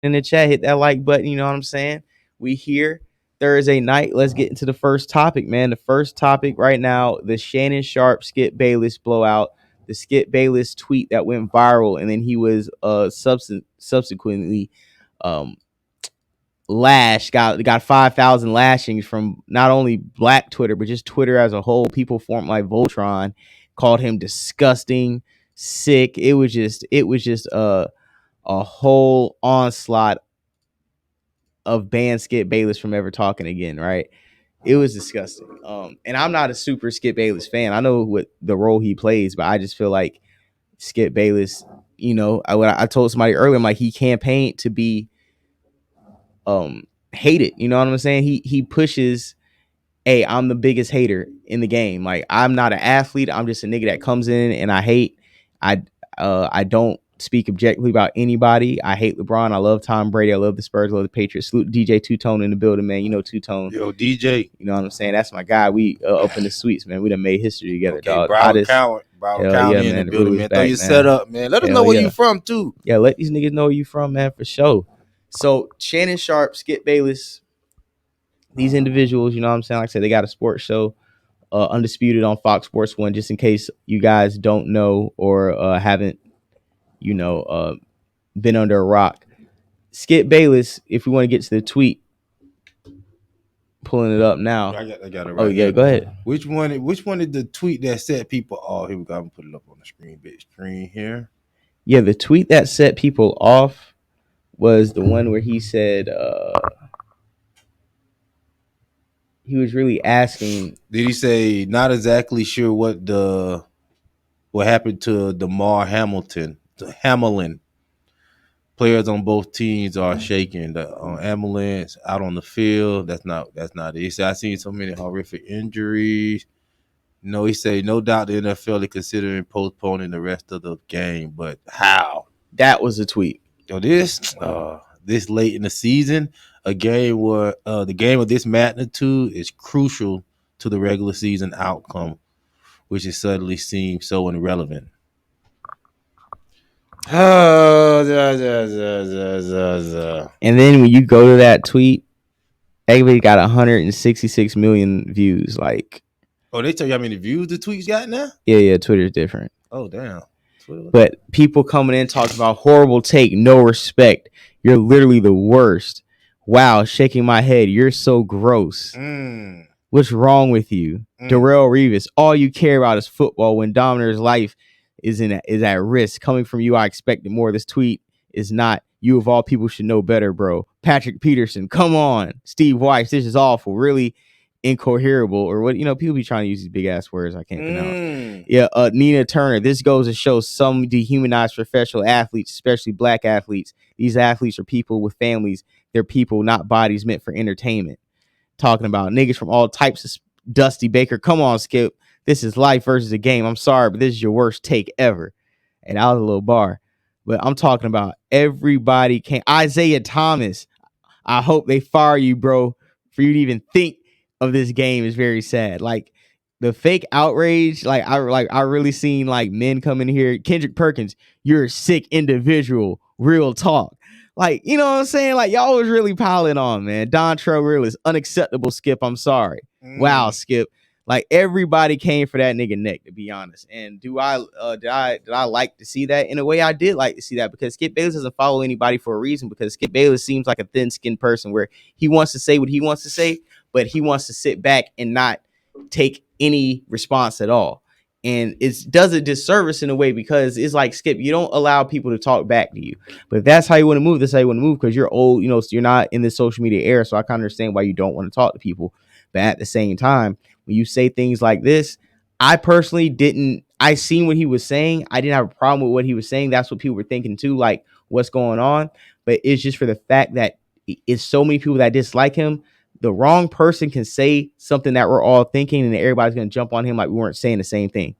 in the chat, hit that like button. You know what I'm saying? We here Thursday night. Let's get into the first topic, man. The first topic right now: the Shannon Sharpe Skip Bayless blowout. The Skip Bayless tweet that went viral, and then he was subsequently um got 5,000 lashings from not only Black Twitter but just Twitter as a whole. People formed like Voltron, called him disgusting, sick. It was just a whole onslaught of ban Skip Bayless from ever talking again, right? It was disgusting. And I'm not a super Skip Bayless fan. I know what the role he plays, but I just feel like Skip Bayless, I told somebody earlier, I'm like, he campaigned to be hated. You know what I'm saying? He pushes, hey, I'm the biggest hater in the game. Like, I'm not an athlete. I'm just a nigga that comes in and I hate. I don't speak objectively about anybody. I hate LeBron. I love Tom Brady. I love the Spurs. I love the Patriots. Salute DJ Two Tone in the building, man. You know Two Tone. Yo, DJ. You know what I'm saying? That's my guy. We up in the suites, man. We done made history together, Okay, dog. Broward County in the building, man. Throw your setup, man. Let us know where you from, too. Yeah, let these niggas know where you from, man, for sure. So, Shannon Sharpe, Skip Bayless, these individuals, you know what I'm saying? Like I said, they got a sports show, Undisputed on Fox Sports 1, just in case you guys don't know or haven't, been under a rock. Skip Bayless, if we want to get to the tweet, pulling it up now. I got it right. Oh, yeah, here. go ahead. Which one is the tweet that set people off? Here we go. I'm put it up on the screen, big screen here. Yeah, the tweet that set people off was the one where he said he was really asking. Did he say not exactly sure what happened to Damar Hamlin? Players on both teams are shaking. The Hamlin's out on the field. That's not it. He said, I seen so many horrific injuries. No, he said no doubt the NFL is considering postponing the rest of the game, but how? That was a tweet. So this late in the season, a game where the game of this magnitude is crucial to the regular season outcome, which is suddenly seems so irrelevant. And then when you go to that tweet, everybody got 166 million views. Like, oh, they tell you how many views the tweets got now? Yeah, Twitter's different. Oh, damn. But people coming in talking about horrible take, no respect. You're literally the worst. Wow, shaking my head. You're so gross. What's wrong with you? Darrell Revis, all you care about is football when Dominer's life is at risk. Coming from you, I expected more. This tweet is not. You of all people should know better, bro. Patrick Peterson, come on. Steve Weiss, this is awful. Really incoherable, or what? People be trying to use these big ass words I can't pronounce. Yeah, Nina Turner, this goes to show some dehumanize professional athletes, especially black athletes. These athletes are people with families. They're people, not bodies meant for entertainment. Talking about niggas from all types of Dusty Baker. Come on, Skip. This is life versus a game. I'm sorry, but this is your worst take ever. And that was a little bar. But I'm talking about everybody came. Isaiah Thomas, I hope they fire you, bro. For you to even think of this game is very sad. Like, the fake outrage, I really seen like men come in here. Kendrick Perkins, you're a sick individual. Real talk. Like, you know what I'm saying? Like, y'all was really piling on, man. Dontrell Real is unacceptable, Skip. I'm sorry. Wow, Skip. Like, everybody came for that nigga neck, to be honest. And did I like to see that? In a way, I did like to see that, because Skip Bayless doesn't follow anybody for a reason, because Skip Bayless seems like a thin-skinned person where he wants to say what he wants to say, but he wants to sit back and not take any response at all. And it does a disservice in a way, because it's like, Skip, you don't allow people to talk back to you. But if that's how you want to move, that's how you want to move, because you're old, so you're not in the social media era. So I kind of understand why you don't want to talk to people. But at the same time, when you say things like this, I personally I seen what he was saying. I didn't have a problem with what he was saying. That's what people were thinking too, like, what's going on? But it's just for the fact that it's so many people that dislike him. The wrong person can say something that we're all thinking, and everybody's going to jump on him like we weren't saying the same thing,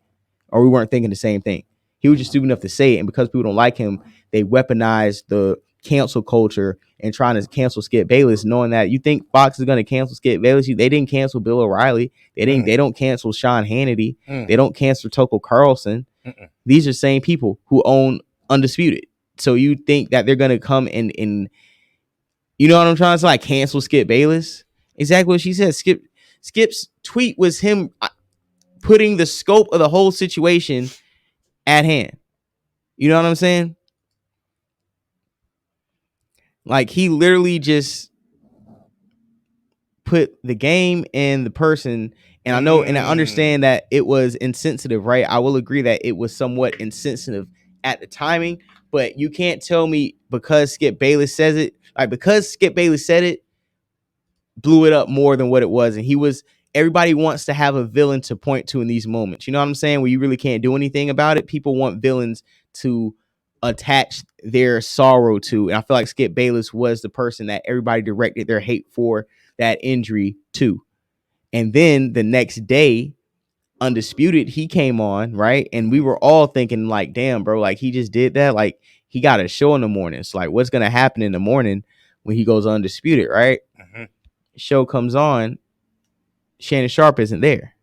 or we weren't thinking the same thing. He was just stupid enough to say it, and because people don't like him, they weaponize the cancel culture and trying to cancel Skip Bayless, knowing that you think Fox is going to cancel Skip Bayless. They didn't cancel Bill O'Reilly. They don't cancel Sean Hannity. They don't cancel Tucker Carlson. These are the same people who own Undisputed. So you think that they're going to come and You know what I'm trying to say? Like cancel Skip Bayless. Exactly what she said. Skip's tweet was him putting the scope of the whole situation at hand. You know what I'm saying? Like he literally just put the game and the person, and I know and I understand that it was insensitive, right? I will agree that it was somewhat insensitive at the timing, but you can't tell me because Skip Bayless says it, like because Skip Bayless said it, blew it up more than what it was. And everybody wants to have a villain to point to in these moments. You know what I'm saying? Where you really can't do anything about it. People want villains to attach their sorrow to. And I feel like Skip Bayless was the person that everybody directed their hate for that injury to. And then the next day, Undisputed, he came on, right? And we were all thinking like, damn, bro, like he just did that. Like he got a show in the morning. So like what's going to happen in the morning when he goes Undisputed, right? Mm-hmm. Show comes on, Shannon Sharpe isn't there.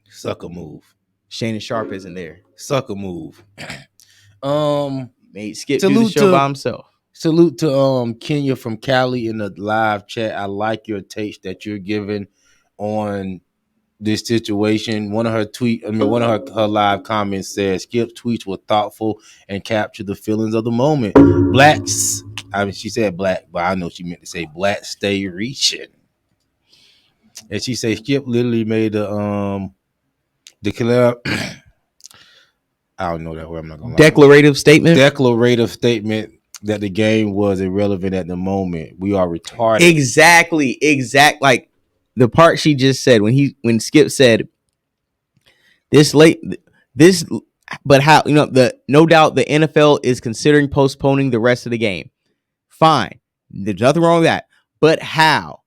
Sucker move. Shannon Sharpe isn't there. Sucker move. Made Skip do the show by himself. Salute to Kenya from Cali in the live chat. I like your takes that you're giving on this situation. One of her live comments says Skip's tweets were thoughtful and captured the feelings of the moment. Blacks, I mean she said black, but I know she meant to say black stay reaching. And she said Skip literally made a declare. I don't know that word. I'm not gonna lie. Declarative statement That the game was irrelevant at the moment. We are retarded. Exactly. Like the part she just said when Skip said this, but how, you know, no doubt the NFL is considering postponing the rest of the game. Fine. There's nothing wrong with that. But how?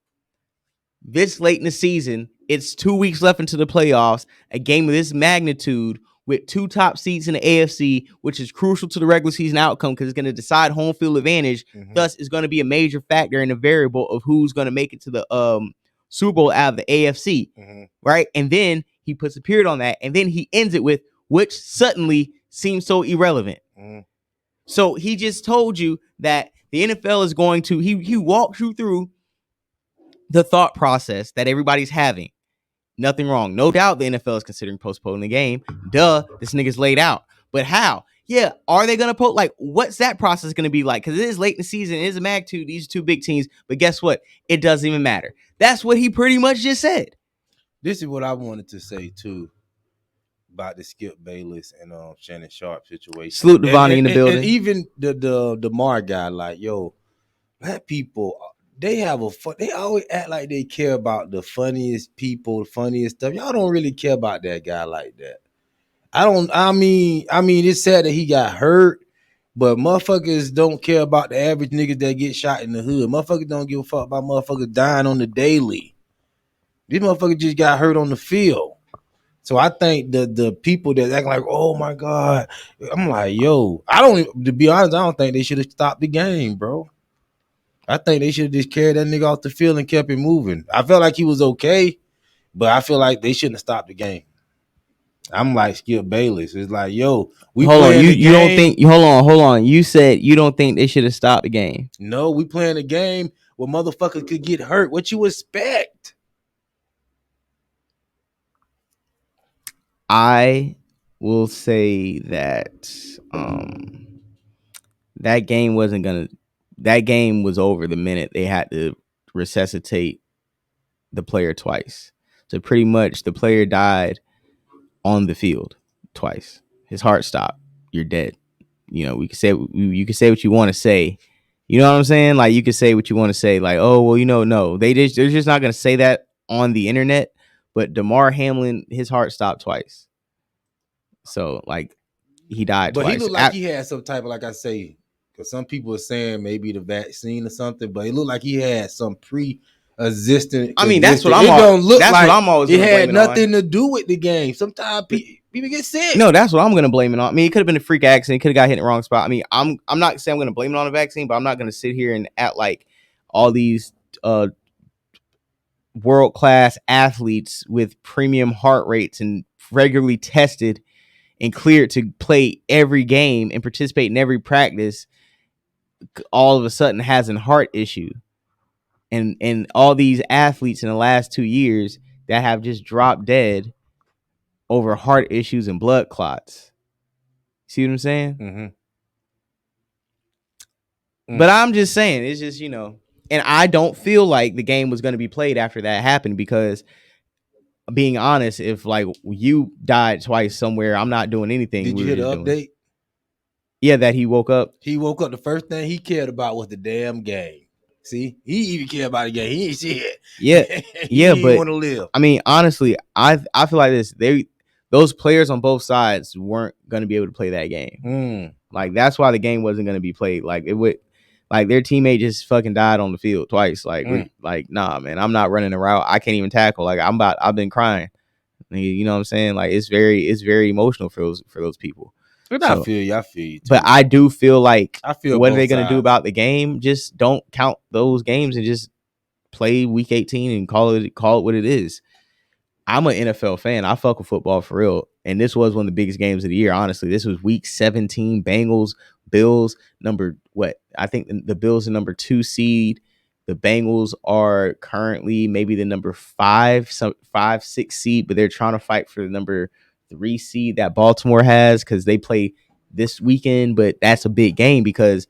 This late in the season, it's 2 weeks left into the playoffs, a game of this magnitude with two top seeds in the AFC, which is crucial to the regular season outcome because it's going to decide home field advantage. Mm-hmm. Thus, is going to be a major factor in the variable of who's going to make it to the Super Bowl out of the AFC, mm-hmm. right? And then he puts a period on that, and then he ends it with, which suddenly seems so irrelevant. Mm-hmm. So he just told you that the NFL is going to, he walked you through the thought process that everybody's having. Nothing wrong. No doubt the NFL is considering postponing the game. Duh, this nigga's laid out. But how? Yeah, are they going to like, what's that process going to be like? Because it is late in the season. It is a magnitude. These are two big teams. But guess what? It doesn't even matter. That's what he pretty much just said. This is what I wanted to say, too, about the Skip Bayless and Shannon Sharpe situation. Salute Devontae in the building. And even the Damar guy, like, yo, black people, they always act like they care about the funniest people, the funniest stuff. Y'all don't really care about that guy like that. I mean, it's sad that he got hurt, but motherfuckers don't care about the average niggas that get shot in the hood. Motherfuckers don't give a fuck about motherfuckers dying on the daily. These motherfuckers just got hurt on the field. So I think the people that act like, oh my God, I'm like, yo, to be honest, I don't think they should have stopped the game, bro. I think they should have just carried that nigga off the field and kept it moving. I felt like he was okay, but I feel like they shouldn't have stopped the game. I'm like Skip Bayless. It's like, yo, hold on. You don't think? Hold on. You said you don't think they should have stopped the game. No, we playing a game where motherfuckers could get hurt. What you expect? I will say that that game wasn't gonna. That game was over the minute they had to resuscitate the player twice. So pretty much the player died on the field twice. His heart stopped. You're dead. You know, you can say what you want to say. You know what I'm saying? Like you can say what you want to say. Like, oh well, no, they're just not gonna say that on the internet. But Damar Hamlin, his heart stopped twice. So like he died twice. But he looked like he had some type of, like I say, because some people are saying maybe the vaccine or something, but it looked like he had some pre-existing. I mean, that's what I'm always. It had nothing to do with the game. Sometimes people get sick. No, that's what I'm going to blame it on. I mean, it could have been a freak accident. It could have got hit in the wrong spot. I mean, I'm not saying I'm going to blame it on the vaccine, but I'm not going to sit here and act like all these world-class athletes with premium heart rates and regularly tested and cleared to play every game and participate in every practice all of a sudden has a heart issue. and all these athletes in the last 2 years that have just dropped dead over heart issues and blood clots. See what I'm saying? Mm. But I'm just saying, it's just, and I don't feel like the game was going to be played after that happened, because being honest, if like you died twice somewhere, I'm not doing anything. Did you hear the update? Yeah, that he woke up. He woke up. The first thing he cared about was the damn game. See, he even cared about the game. He ain't see it. Yeah, he yeah, didn't but want to live. I mean, honestly, I feel like this. Those players on both sides weren't going to be able to play that game. Like that's why the game wasn't going to be played. Like it would, like their teammate just fucking died on the field twice. Like like nah, man, I'm not running a route. I can't even tackle. Like I've been crying. You know what I'm saying? Like it's very emotional for those people. But I feel you too. But I do feel like, I feel what are they gonna do about the game? Just don't count those games and just play week 18 and call it what it is. I'm an NFL fan. I fuck with football for real. And this was one of the biggest games of the year, honestly. This was week 17, Bengals, Bills, I think the Bills are number 2 seed. The Bengals are currently maybe the number 5, 6 seed, but they're trying to fight for the number 3 seed that Baltimore has, because they play this weekend. But that's a big game, because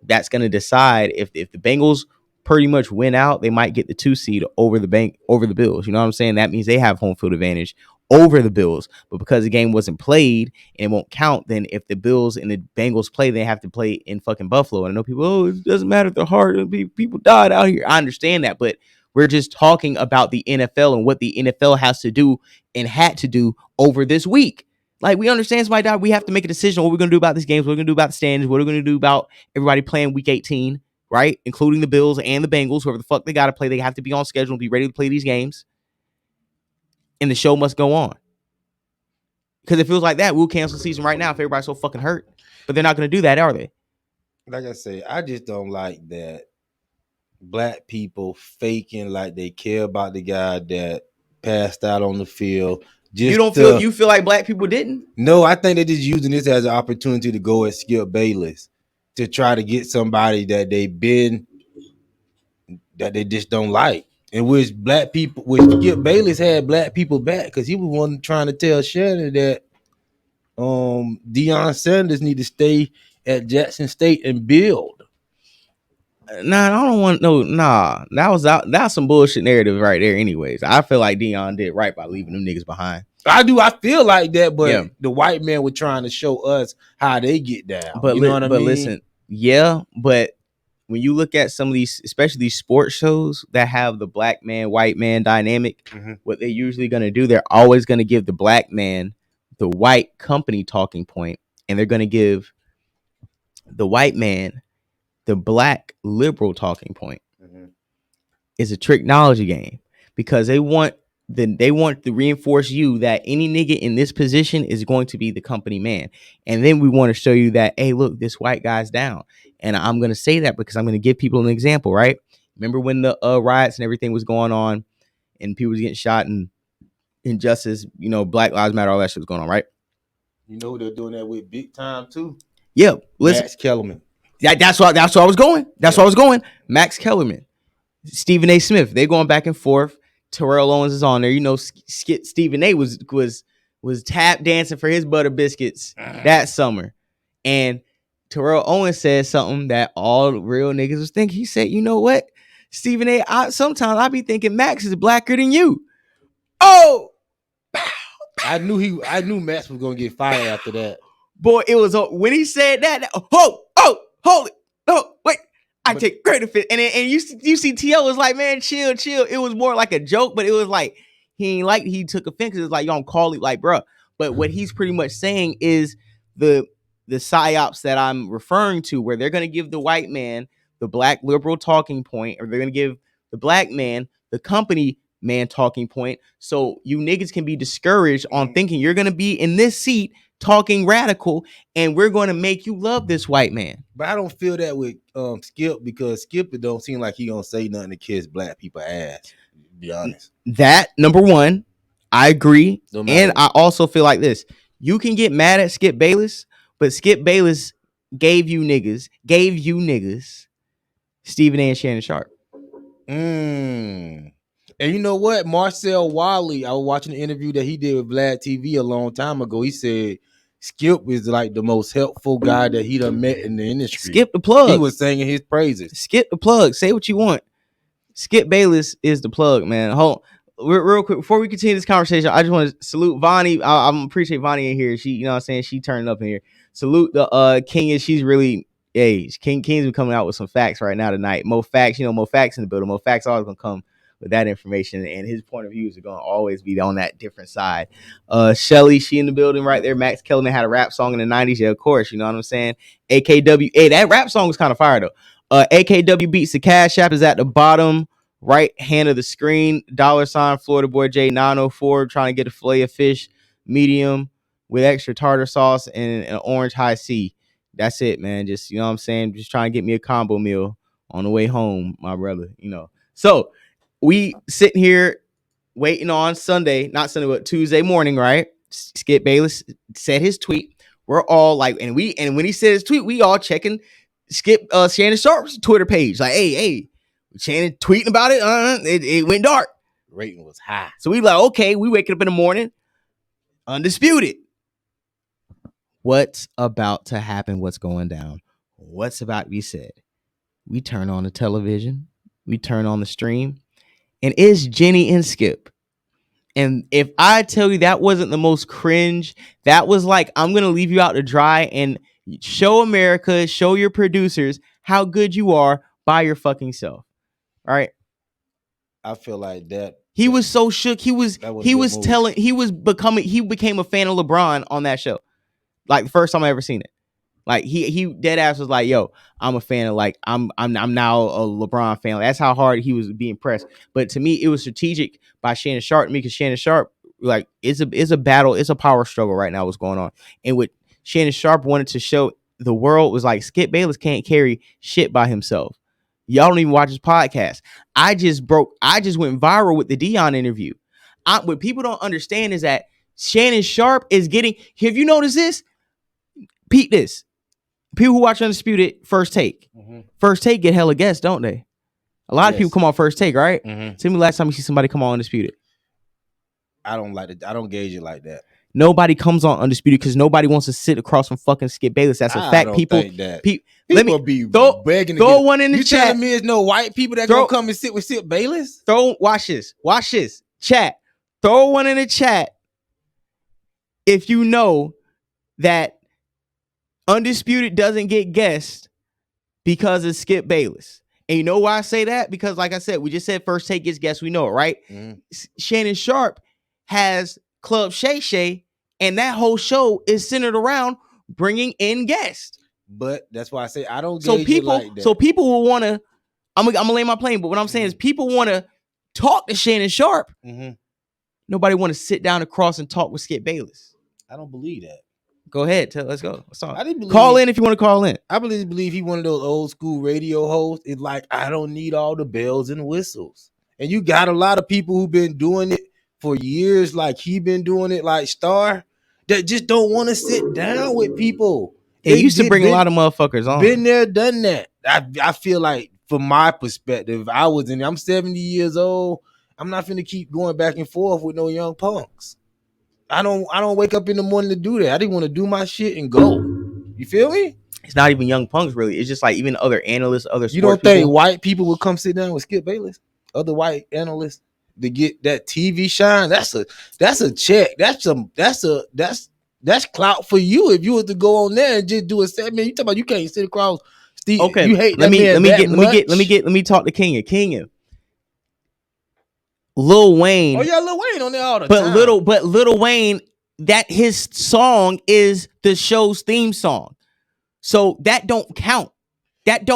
that's going to decide if the Bengals pretty much win out, they might get the 2 seed over the Bills. You know what I'm saying? That means they have home field advantage over the Bills. But because the game wasn't played and it won't count, then if the Bills and the Bengals play, they have to play in fucking Buffalo. And I know people, it doesn't matter if they're hard. People died out here. I understand that, but we're just talking about the NFL and what the NFL has to do and had to do over this week. Like, we understand somebody died. We have to make a decision what we're going to do about these games, what we're going to do about the standings, what we're going to do about everybody playing week 18, right? Including the Bills and the Bengals, whoever the fuck they got to play. They have to be on schedule and be ready to play these games. And the show must go on. Because it feels like that, we'll cancel the season right now if everybody's so fucking hurt. But they're not going to do that, are they? Like I say, I just don't like that black people faking like they care about the guy that passed out on the field. You feel like black people didn't? No, I think they're just using this as an opportunity to go at Skip Bayless to try to get somebody that they just don't like. And which Skip Bayless had black people back, because he was one trying to tell Shannon that Deion Sanders need to stay at Jackson State and build. Nah, I don't want that's some bullshit narrative right there. Anyways, I feel like Deion did right by leaving them niggas behind. I feel like that, but the white man was trying to show us how they get down. But you know what I mean? Listen, but when you look at some of these, especially these sports shows that have the black man, white man dynamic, what they're usually going to do, they're always going to give the black man the white company talking point, and they're going to give the white man the black liberal talking point. It's a tricknology game, because they want to reinforce you that any nigga in this position is going to be the company man. And then we want to show you that, hey, look, this white guy's down. And I'm going to say that because I'm going to give people an example, right? Remember when the riots and everything was going on and people was getting shot and injustice, Black Lives Matter, all that shit was going on, right? You know they're doing that with big time too. Yeah, listen. Max Kellerman. That's where I was going. That's where I was going. Max Kellerman, Stephen A. Smith, they going back and forth. Terrell Owens is on there. Stephen A. was tap dancing for his butter biscuits that summer. And Terrell Owens said something that all real niggas was thinking. He said, you know what? Stephen A., sometimes I be thinking Max is blacker than you. Oh! I knew Max was gonna get fired after that. Boy, it was when he said that. Hold it. No, wait. I take credit for it. And you see T.O. was like, man, chill. It was more like a joke, but it was like he took offense. It was like, you don't call it like, bruh. But what he's pretty much saying is the psyops that I'm referring to, where they're gonna give the white man the black liberal talking point, or they're gonna give the black man the company man talking point, so you niggas can be discouraged on thinking you're gonna be in this seat talking radical, and we're going to make you love this white man. But I don't feel that with Skip, because Skip, it don't seem like he gonna say nothing to kiss black people ass, to be honest. That, number one, I agree. And I also feel like this. You can get mad at Skip Bayless, but Skip Bayless gave you niggas Stephen A. and Shannon Sharpe. And you know what? Marcel Wiley, I was watching an interview that he did with Vlad TV a long time ago. He said Skip is like the most helpful guy that he done met in the industry. Skip the plug. He was singing his praises. Skip the plug. Say what you want. Skip Bayless is the plug, man. Hold real quick before we continue this conversation. I just want to salute Vonnie. I appreciate Vonnie in here. She, you know what I'm saying, she turned up in here. Salute the King. Is she's really King's been coming out with some facts right now tonight. Mo Facts, Mo Facts in the building. Mo Facts always gonna come with that information, and his point of views are gonna always be on that different side. Shelly, she in the building right there. Max Kellerman had a rap song in the 90s. Yeah, of course, you know what I'm saying. AKW, that rap song was kind of fire though. AKW Beats, the Cash App is at the bottom right hand of the screen. $ Florida Boy J 904 trying to get a fillet of fish medium with extra tartar sauce and an orange high C. That's it, man. Just, you know what I'm saying, just trying to get me a combo meal on the way home, my brother. So we sitting here waiting on Sunday, not Sunday, but Tuesday morning, right? Skip Bayless said his tweet. We're all like, and when he said his tweet, we all checking Skip Shannon Sharpe's Twitter page. Like, hey, Shannon tweeting about it. It went dark. Rating was high. So we like, okay, we waking up in the morning. Undisputed. What's about to happen? What's going down? What's about to be said? We turn on the television. We turn on the stream. And it's Jenny and Skip. And if I tell you that wasn't the most cringe, that was like, I'm going to leave you out to dry and show America, show your producers how good you are by your fucking self. All right. I feel like that. He was so shook. He became a fan of LeBron on that show. Like the first time I ever seen it. Like he dead ass was like, yo, I'm a fan of, like, I'm now a LeBron fan. Like, that's how hard he was being pressed. But to me, it was strategic by Shannon Sharpe, because Shannon Sharpe, like, it's a battle, it's a power struggle right now what's going on. And what Shannon Sharpe wanted to show the world was like, Skip Bayless can't carry shit by himself. Y'all don't even watch his podcast. I just went viral with the Dion interview. What people don't understand is that Shannon Sharpe is getting, have you noticed this? Peep this. People who watch Undisputed First Take. Mm-hmm. First Take get hella guests, don't they? A lot of people come on First Take, right? Mm-hmm. Tell me last time you see somebody come on Undisputed. I don't like it. I don't gauge it like that. Nobody comes on Undisputed because nobody wants to sit across from fucking Skip Bayless. That's a fact. People let me be begging to throw one in the chat. You telling me there's no white people that gonna come and sit with Skip Bayless? Watch this. Chat. Throw one in the chat if you know that Undisputed doesn't get guests because of Skip Bayless. And you know why I say that? Because, like I said, we just said First Take gets guests. We know it, right? Mm-hmm. Shannon Sharpe has Club Shay Shay, and that whole show is centered around bringing in guests. But that's why I say I don't gauge it like that. So people will want to, I'm gonna lay my plane, but what I'm saying is people want to talk to Shannon Sharpe. Mm-hmm. Nobody want to sit down across and talk with Skip Bayless. I don't believe that. Go ahead. Let's go. Call in if you want to call in. I believe he one of those old school radio hosts. It's like, I don't need all the bells and whistles. And you got a lot of people who've been doing it for years, like he been doing it, like Star, that just don't want to sit down with people. They used to bring a lot of motherfuckers on. Been there, done that. I feel like, from my perspective, I'm 70 years old. I'm not finna keep going back and forth with no young punks. I don't wake up in the morning to do that. I didn't want to do my shit and go. You feel me? It's not even young punks, really. It's just like even other analysts, other sports You don't think white people would come sit down with Skip Bayless? Other white analysts to get that TV shine? That's a check. That's clout for you if you was to go on there and just do a set. Man, you talking about you can't sit across Steve. Okay, you hate let me talk to Kenya. Lil Wayne. Oh yeah, Lil Wayne on there all the time. Lil Wayne, that his song is the show's theme song. So that don't count. And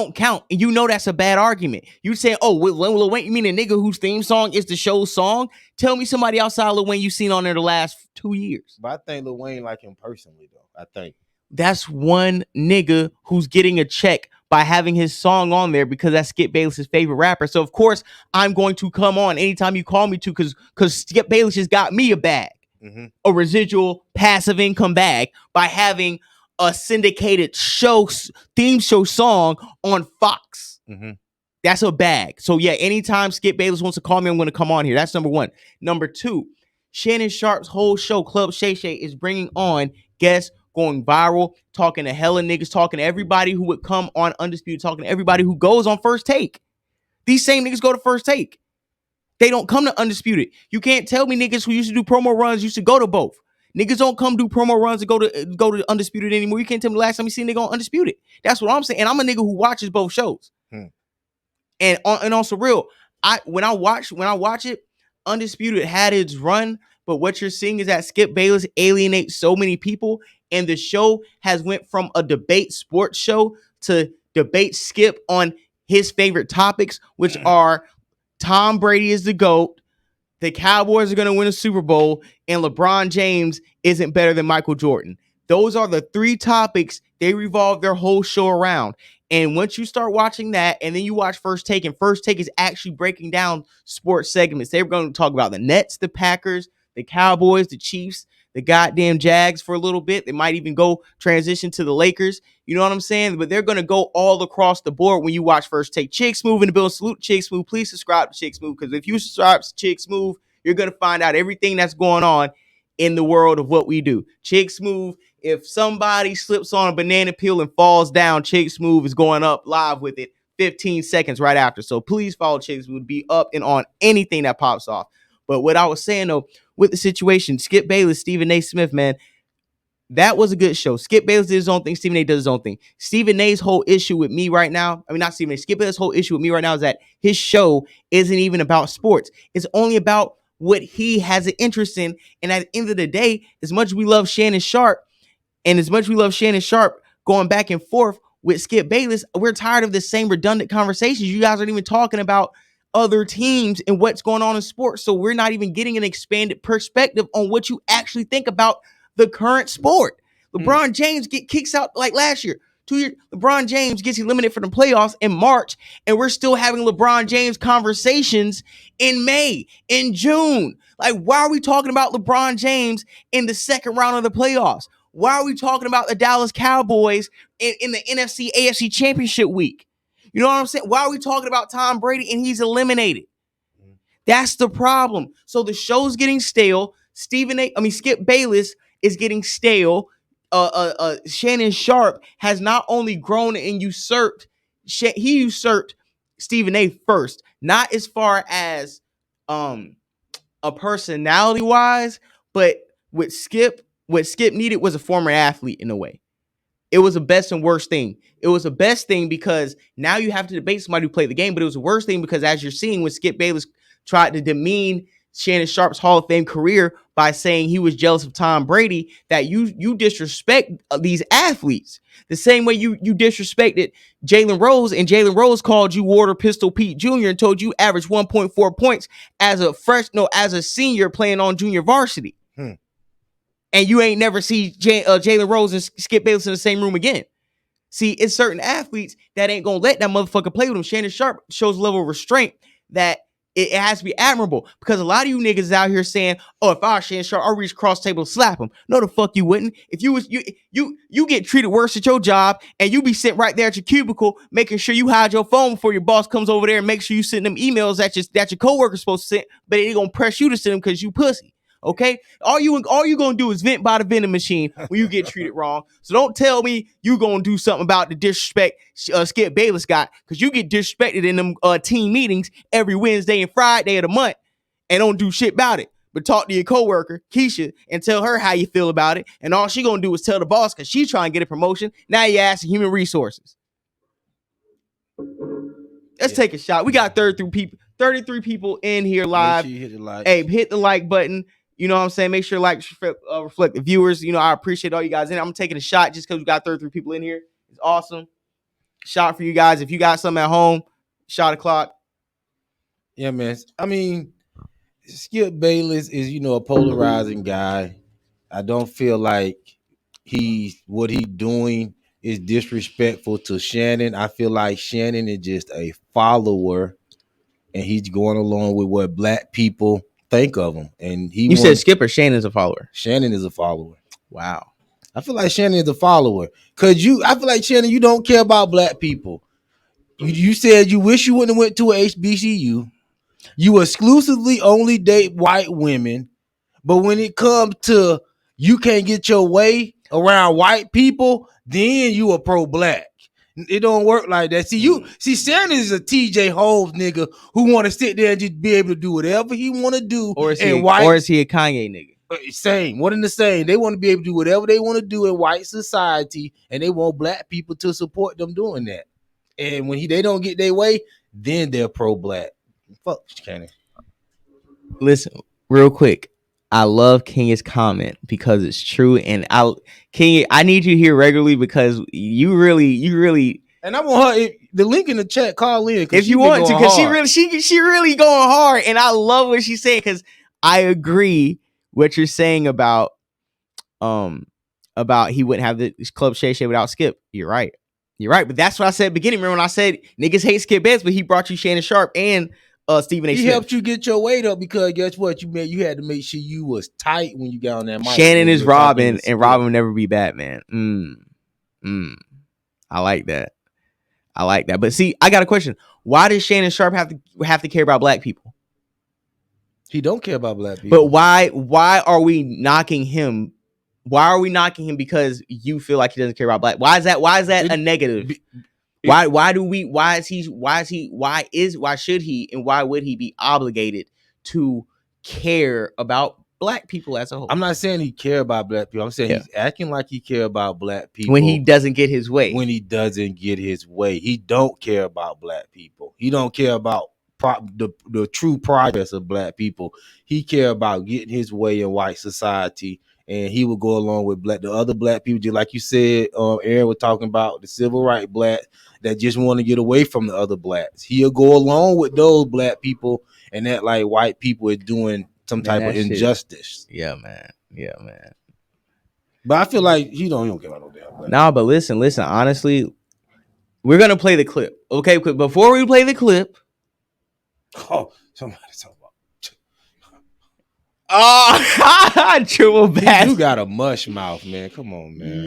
you know that's a bad argument. You say, oh, Lil Wayne, you mean a nigga whose theme song is the show's song? Tell me somebody outside Lil Wayne you've seen on there the last 2 years. But I think Lil Wayne like him personally, though. I think. That's one nigga who's getting a check by having his song on there because that's Skip Bayless' favorite rapper. So, of course, I'm going to come on anytime you call me to because Skip Bayless has got me a bag, a residual passive income bag by having a syndicated theme show song on Fox. Mm-hmm. That's a bag. So yeah, anytime Skip Bayless wants to call me, I'm going to come on here. That's number one. Number two, Shannon Sharpe's whole show, Club Shay Shay, is bringing on guests going viral, talking to hella niggas, talking to everybody who would come on Undisputed, talking to everybody who goes on First Take. These same niggas go to First Take. They don't come to Undisputed. You can't tell me niggas who used to do promo runs used to go to both. Niggas don't come do promo runs and go to Undisputed anymore. You can't tell me the last time you seen a nigga on Undisputed. That's what I'm saying. And I'm a nigga who watches both shows. And also real, when I watch it, Undisputed had its run, but what you're seeing is that Skip Bayless alienates so many people, and the show has went from a debate sports show to debate Skip on his favorite topics, which are Tom Brady is the GOAT, the Cowboys are going to win a Super Bowl, and LeBron James isn't better than Michael Jordan. Those are the three topics they revolve their whole show around. And once you start watching that, and then you watch First Take, and First Take is actually breaking down sports segments. They were going to talk about the Nets, the Packers, the Cowboys, the Chiefs, the goddamn Jags for a little bit. They might even go transition to the Lakers. You know what I'm saying? But they're going to go all across the board when you watch First Take. Chick Smooth in the building. Salute Chick Smooth. Please subscribe to Chick Smooth, because if you subscribe to Chick Smooth, you're going to find out everything that's going on in the world of what we do. Chick Smooth, if somebody slips on a banana peel and falls down, Chick Smooth is going up live with it 15 seconds right after. So please follow Chick Smooth. Be up and on anything that pops off. But what I was saying, though, with the situation, Skip Bayless, Stephen A. Smith, man, that was a good show. Skip Bayless did his own thing. Stephen A. does his own thing. Stephen A.'s whole issue with me right now, not Stephen A. Skip Bayless' whole issue with me right now is that his show isn't even about sports. It's only about what he has an interest in. And at the end of the day, as much as we love Shannon Sharpe, and as much as we love Shannon Sharpe going back and forth with Skip Bayless, we're tired of the same redundant conversations. You guys aren't even talking about other teams and what's going on in sports. So we're not even getting an expanded perspective on what you actually think about the current sport. LeBron James kicks out like last year. 2 years, LeBron James gets eliminated from the playoffs in March, and we're still having LeBron James conversations in May, in June. Like, why are we talking about LeBron James in the second round of the playoffs? Why are we talking about the Dallas Cowboys in the NFC AFC Championship week? You know what I'm saying? Why are we talking about Tom Brady and he's eliminated? That's the problem. So the show's getting stale. Skip Bayless is getting stale. Shannon Sharpe has not only grown and usurped, he usurped Stephen A. first, not as far as a personality wise, but what Skip needed was a former athlete in a way. It was a best and worst thing. It was a best thing because now you have to debate somebody who played the game, but it was a worst thing because, as you're seeing, when Skip Bayless tried to demean Shannon Sharpe's Hall of Fame career by saying he was jealous of Tom Brady, that you disrespect these athletes the same way you disrespected Jalen Rose, and Jalen Rose called you Water Pistol Pete Jr. and told you average 1.4 points as a senior playing on junior varsity. And you ain't never see Jalen Rose and Skip Bayless in the same room again. See, it's certain athletes that ain't gonna let that motherfucker play with them. Shannon Sharpe shows a level of restraint that it has to be admirable, because a lot of you niggas out here saying, "Oh, if I was Shannon Sharpe, I'll reach across the table and slap him." No, the fuck you wouldn't. If you was you get treated worse at your job, and you be sitting right there at your cubicle, making sure you hide your phone before your boss comes over there and make sure you send them emails that your coworker's supposed to send, but they gonna press you to send them because you pussy. Okay, all you gonna do is vent by the vending machine when you get treated wrong. So don't tell me you gonna do something about the disrespect Skip Bayless got, because you get disrespected in them team meetings every Wednesday and Friday of the month and don't do shit about it. But talk to your coworker Keisha and tell her how you feel about it, and all she gonna do is tell the boss because she's trying to get a promotion. Now you asking human resources. Let's take a shot. We got 33 people in here live. Make sure you hit the like. Hey, hit the like button. You know what I'm saying? Make sure likes reflect the viewers. You know, I appreciate all you guys in. I'm taking a shot just because we got 33 people in here. It's awesome. Shot for you guys. If you got something at home, shot o'clock. Yeah, man. I mean, Skip Bayless is, a polarizing guy. I don't feel like what he's doing is disrespectful to Shannon. I feel like Shannon is just a follower, and he's going along with what black people think of him. And you said Skip or Shannon's a follower? Shannon is a follower. Wow. I feel like Shannon is a follower. I feel like, Shannon, you don't care about black people. You said you wish you wouldn't have went to a HBCU. You exclusively only date white women, but when it comes to you can't get your way around white people, then you a pro-black. It don't work like that. See, Shannon is a TJ Holmes nigga who want to sit there and just be able to do whatever he want to do. Or is he a Kanye nigga? Same, one and the same. They want to be able to do whatever they want to do in white society, and they want black people to support them doing that. And when they don't get their way, then they're pro-black. Fuck Shannon. Listen, real quick. I love Kenya's comment because it's true, and Kenya, I need you here regularly because you really. And I want her the link in the chat. Call in if you want to, because she really going hard, and I love what she's saying because I agree what you're saying about he wouldn't have the Club Shay Shay without Skip. You're right, but that's what I said at the beginning. Remember when I said niggas hate Skip Bayless, but he brought you Shannon Sharpe and Stephen A. He Smith. helped you get your weight up because guess what? You had to make sure you was tight when you got on that mic. Shannon is Robin, and Robin will never be Batman. I like that. But see, I got a question. Why does Shannon Sharpe have to care about black people? He don't care about black people. But why are we knocking him? Why are we knocking him because you feel like he doesn't care about black? Why is that a negative? Why should he and why would he be obligated to care about black people as a whole? I'm not saying he care about black people. I'm saying he's acting like he care about black people when he doesn't get his way. He don't care about black people. He don't care about the true progress of black people. He care about getting his way in white society. And he would go along with the other black people, just like you said. Aaron was talking about the civil rights black that just want to get away from the other blacks. He'll go along with those black people and that like white people is doing some type of injustice. Yeah, man. But I feel like he don't care about no damn black. Nah, but listen. Honestly, we're gonna play the clip. Okay, before we play the clip. Oh, somebody talk about. Oh, triple bass. You got a mush mouth, man. Come on, man.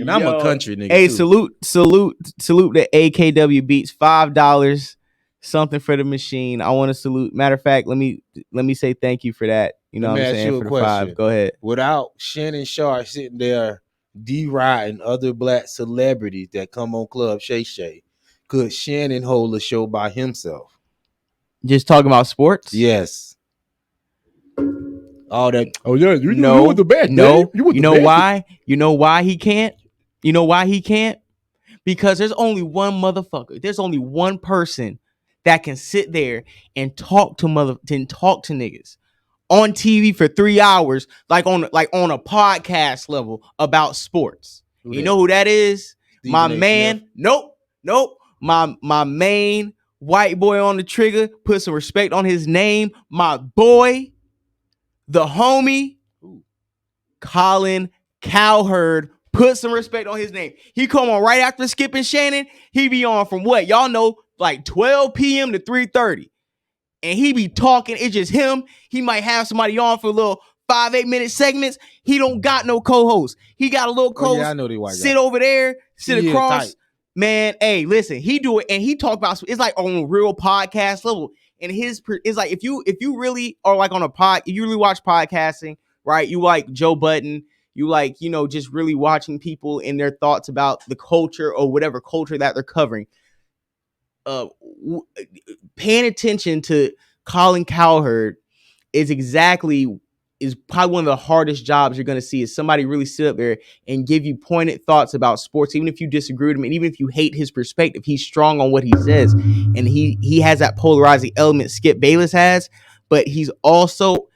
And I'm a country nigga. Hey, too. salute the AKW Beats. $5, something for the machine. I want to salute. Matter of fact, let me say thank you for that. You know what I'm saying? For the $5. Go ahead. Without Shannon Sharpe sitting there deriding other black celebrities that come on Club Shay Shay, could Shannon hold a show by himself? Just talking about sports? Yes. All that. Oh yeah, you were the best. No, you know why? You know why he can't? You know why he can't? Because there's only one motherfucker. There's only one person that can sit there and talk to niggas on TV for 3 hours, like on a podcast level about sports. You know who that is? Stephen my man. Smith. Nope. My main white boy on the trigger. Put some respect on his name. My boy. The homie, Colin Cowherd, put some respect on his name. He come on right after Skip and Shannon. He be on from what? Y'all know, like 12 p.m. to 3:30. And he be talking. It's just him. He might have somebody on for a little 5-8 minute segments. He don't got no co-host. He got a little co-host. I know they white sit over there, sit across. Tight. Man, hey, listen, he do it and he talk about it's like on a real podcast level. And it's like if you really are like on a pod, if you really watch podcasting, right? You like Joe Budden, you like, just really watching people and their thoughts about the culture or whatever culture that they're covering. Paying attention to Colin Cowherd is probably one of the hardest jobs you're going to see, is somebody really sit up there and give you pointed thoughts about sports, even if you disagree with him, and even if you hate his perspective. He's strong on what he says, and he has that polarizing element Skip Bayless has, but he also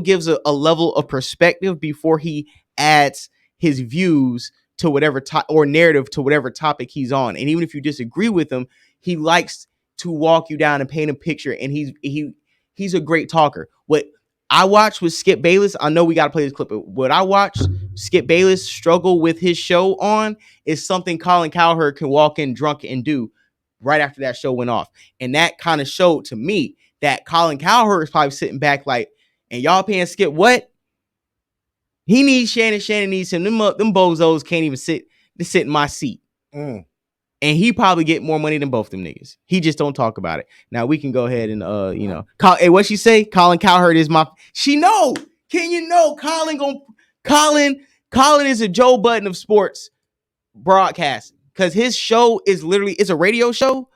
gives a level of perspective before he adds his views to whatever or narrative to whatever topic he's on. And even if you disagree with him, he likes to walk you down and paint a picture, and he's a great talker. What I watched with Skip Bayless, I know we got to play this clip, but what I watched Skip Bayless struggle with his show on is something Colin Cowherd can walk in drunk and do right after that show went off. And that kind of showed to me that Colin Cowherd is probably sitting back like, and y'all paying Skip what? He needs Shannon. Shannon needs him. Them bozos can't even sit in my seat. And And he probably get more money than both them niggas. He just don't talk about it. Now we can go ahead and hey, what she say? Colin Cowherd is my. She know. Can you know Colin is a Joe Budden of sports broadcast because his show is literally it's a radio show,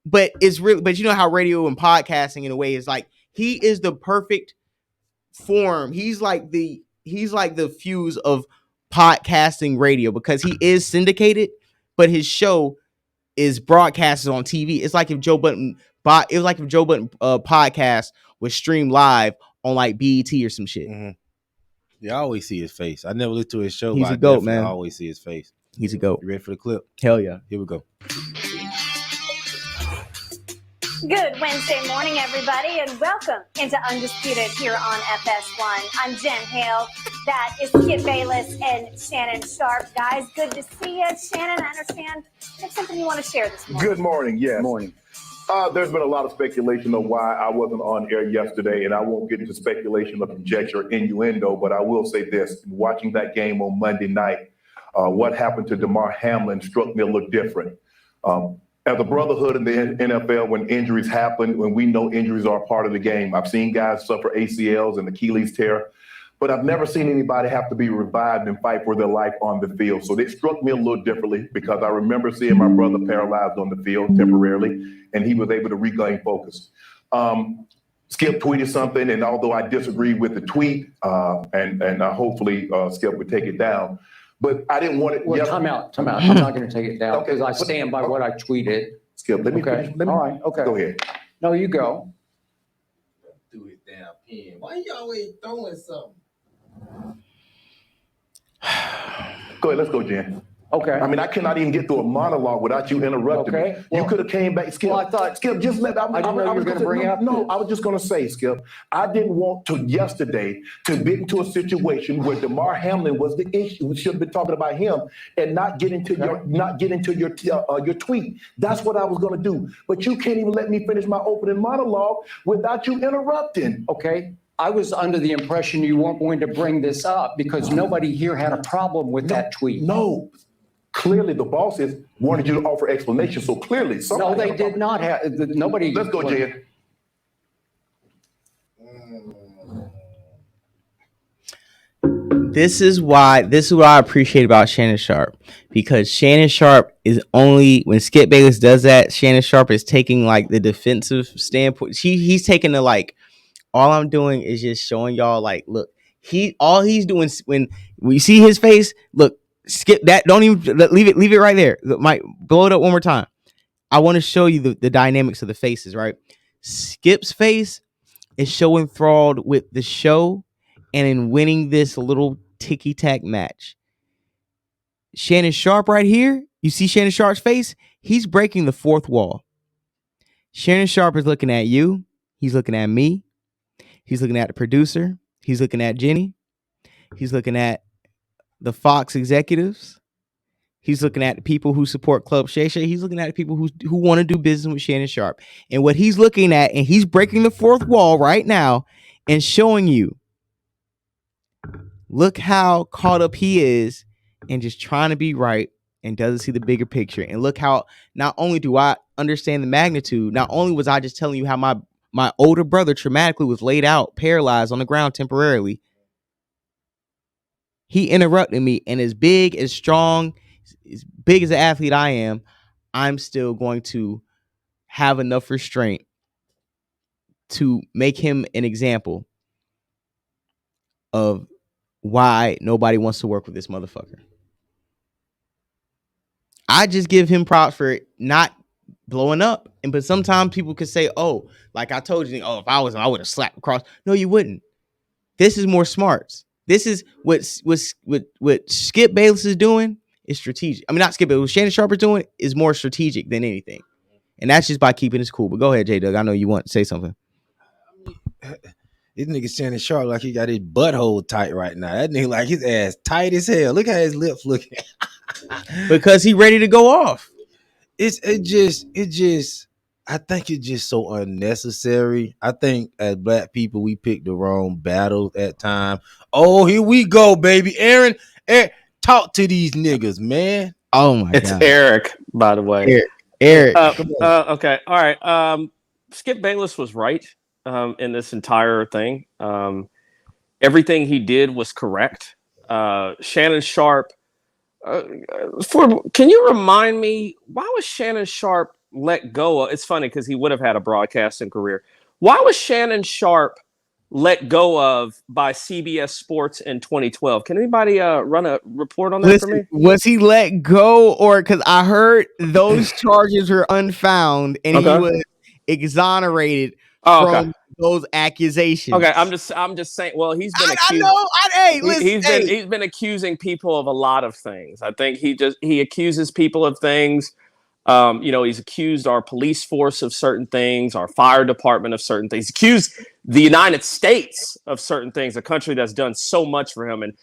but it's really but you know how radio and podcasting in a way is like he is the perfect form. He's like the fuse of podcasting radio because he is syndicated, but his show is broadcasted on TV. It's like if Joe Budden podcast was streamed live on like BET or some shit. Yeah, I always see his face. I never listen to his show. He's but a goat, man. I always see his face. He's a goat. You ready for the clip? Hell yeah. Here we go. Good Wednesday morning, everybody, and welcome into Undisputed here on FS1. I'm Jen Hale. That is Skip Bayless and Shannon Sharpe. Guys, good to see you. Shannon, I understand there's something you want to share this morning. Good morning, yes. Morning. There's been a lot of speculation of why I wasn't on air yesterday, and I won't get into speculation or conjecture or innuendo, but I will say this. Watching that game on Monday night, what happened to Damar Hamlin struck me a little different. As a brotherhood in the NFL, when injuries happen, when we know injuries are a part of the game, I've seen guys suffer ACLs and Achilles tear, but I've never seen anybody have to be revived and fight for their life on the field. So it struck me a little differently because I remember seeing my brother paralyzed on the field temporarily, and he was able to regain focus. Skip tweeted something, and although I disagree with the tweet, and hopefully Skip would take it down, but I didn't want it. Well, time out. I'm not going to take it down because I stand by what I tweeted. Skip, let me finish. All right. Okay. Go ahead. No, you go. Do it damn pen. Why you always throwing something? Go ahead. Let's go, Jen. Okay. I mean, I cannot even get through a monologue without you interrupting me. Well, you could have came back. Skip, well, I thought, Skip, just let. I didn't know you were going to bring up. No, I was just going to say, Skip, I didn't want to yesterday to get into a situation where Damar Hamlin was the issue. We should have been talking about him and not get into your tweet. That's what I was going to do. But you can't even let me finish my opening monologue without you interrupting. Okay. I was under the impression you weren't going to bring this up because nobody here had a problem with that tweet. No. Clearly, the bosses wanted you to offer explanation. So clearly, no, they did not have. Nobody. Let's go, Jen. This is what I appreciate about Shannon Sharpe, because Shannon Sharpe is only when Skip Bayless does that. Shannon Sharpe is taking like the defensive standpoint. He's taking the like. All I'm doing is just showing y'all like, look, all he's doing when we see his face. Look. Skip that. Don't even leave it right there. Might blow it up one more time. I want to show you the dynamics of the faces, right? Skip's face is so enthralled with the show and in winning this little ticky-tack match. Shannon Sharpe right here, you see Shannon Sharpe's face? He's breaking the fourth wall. Shannon Sharpe is looking at you. He's looking at me. He's looking at the producer. He's looking at Jenny. He's looking at the Fox executives. He's looking at the people who support Club Shay Shay. He's looking at the people who want to do business with Shannon Sharpe. And what he's looking at, and he's breaking the fourth wall right now and showing you, look how caught up he is and just trying to be right and doesn't see the bigger picture. And look how not only do I understand the magnitude, not only was I just telling you how my older brother traumatically was laid out, paralyzed on the ground temporarily, he interrupted me, and as big, as strong, as big as an athlete I am, I'm still going to have enough restraint to make him an example of why nobody wants to work with this motherfucker. I just give him props for it not blowing up. But sometimes people could say, oh, like I told you, oh, if I was, I would have slapped across. No, you wouldn't. This is more smarts. This is what Skip Bayless is doing is strategic. I mean, not Skip Bayless. What Shannon Sharpe is doing is more strategic than anything. And that's just by keeping it cool. But go ahead, J-Doug. I know you want to say something. This nigga Shannon Sharpe like he got his butthole tight right now. That nigga like his ass tight as hell. Look how his lips looking. Because he ready to go off. It just I think it's just so unnecessary. I think as black people, we picked the wrong battle at time. Oh, here we go, baby. Aaron, talk to these niggas, man. Oh my It's God. Eric, by the way. Eric. Okay. All right. Skip Bayless was right in this entire thing. Everything he did was correct. Shannon Sharpe. Can you remind me, why was Shannon Sharpe let go of? It's funny because he would have had a broadcasting career. Why was Shannon Sharpe let go of by CBS Sports in 2012? Can anybody run a report on that for me? Was he let go, or because I heard those charges were unfound and he was exonerated from those accusations? Okay, I'm just saying. Well, he's been accused. He's been accusing people of a lot of things. I think he accuses people of things. He's accused our police force of certain things, our fire department of certain things. He's accused the United States of certain things, a country that's done so much for him. And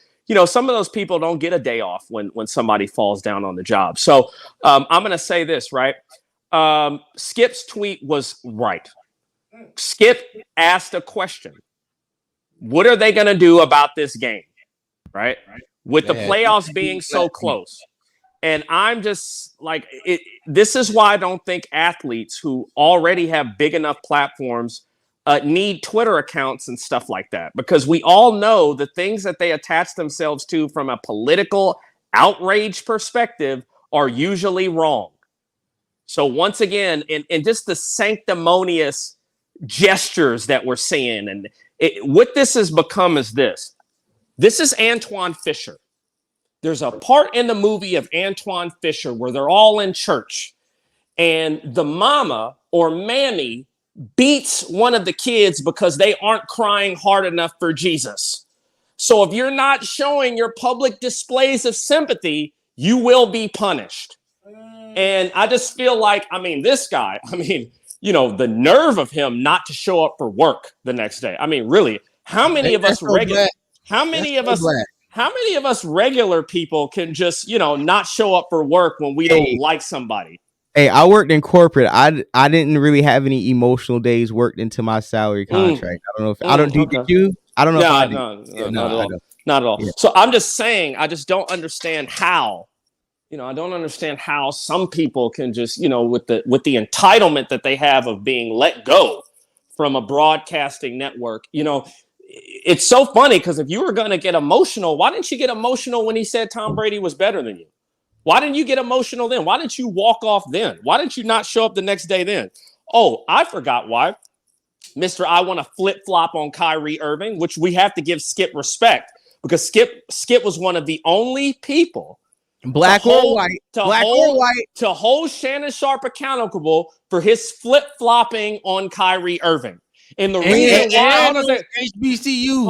some of those people don't get a day off when somebody falls down on the job. So I'm going to say this, right? Skip's tweet was right. Skip asked a question. What are they going to do about this game? Right? With the playoffs being so close. And I'm just like, this is why I don't think athletes who already have big enough platforms need Twitter accounts and stuff like that. Because we all know the things that they attach themselves to from a political outrage perspective are usually wrong. So once again, in just the sanctimonious gestures that we're seeing, and what this has become is this. This is Antoine Fisher. There's a part in the movie of Antoine Fisher where they're all in church and the mama or mammy beats one of the kids because they aren't crying hard enough for Jesus. So if you're not showing your public displays of sympathy, you will be punished. And I just feel like, this guy, the nerve of him not to show up for work the next day. Really, how many of us regular people can just, not show up for work when we don't like somebody? Hey, I worked in corporate. I didn't really have any emotional days worked into my salary contract. I don't know if I don't do you. I don't know if I do. Not at all. Yeah. So I'm just saying, I just don't understand how. I don't understand how some people can just, with the entitlement that they have of being let go from a broadcasting network. It's so funny because if you were going to get emotional, why didn't you get emotional when he said Tom Brady was better than you? Why didn't you get emotional then? Why didn't you walk off then? Why didn't you not show up the next day then? Oh, I forgot why. Mr. I want to flip-flop on Kyrie Irving, which we have to give Skip respect because Skip was one of the only people black or white to hold Shannon Sharpe accountable for his flip-flopping on Kyrie Irving. And the reason why HBCU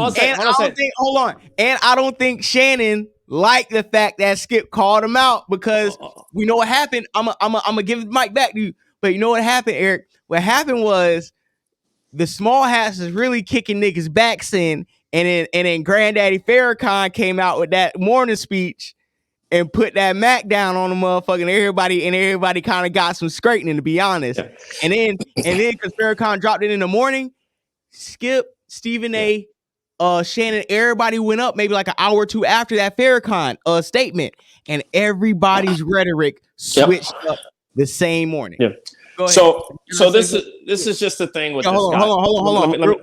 and I don't think Shannon liked the fact that Skip called him out because we know what happened. I'm gonna give the mic back to you, but you know what happened, Eric? What happened was the small hats is really kicking niggas' backs in, and then Granddaddy Farrakhan came out with that morning speech and put that Mac down on the motherfucker, and everybody kind of got some straightening, to be honest. Yeah. And then because Farrakhan dropped it in the morning, Skip, Stephen A, Shannon, everybody went up maybe like an hour or two after that Farrakhan statement, and everybody's rhetoric switched up the same morning. Yeah. So this is just the thing with this guy. Hold on.